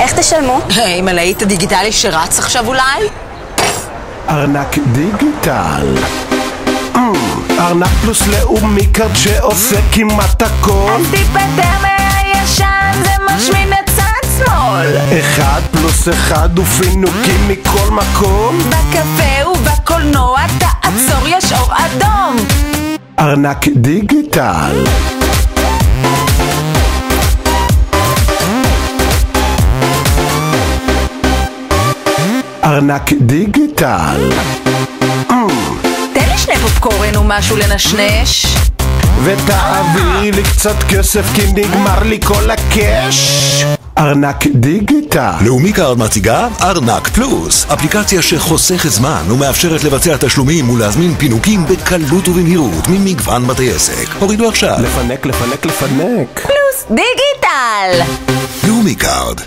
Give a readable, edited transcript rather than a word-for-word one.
איך תשלמו? עם הלהיט הדיגיטלי שרץ עכשיו אולי? ארנק דיגיטל. ארנק פלוס לאומי קארד שעושה כמעט הכל. אז תיפטר מהישן, זה משמין את צד שמאל. 1+1 ופינוקים מכל מקום. בקפה ובקולנוע תעצור, יש אור אדום. ארנק דיגיטל. ארנק דיגיטל. תן לי 2 פופקורן ומשהו לנשנש. ותעבירי לי קצת כסף כי נגמר לי כל הקש. ארנק דיגיטל. לאומי קארד מציגה ארנק פלוס, אפליקציה שחוסכת זמן ומאפשרת לבצע תשלומים ולהזמין פינוקים בקלות ובמהירות ממגוון בתי עסק. הורידו עכשיו. לפנק. פלוס דיגיטל. לאומי קארד.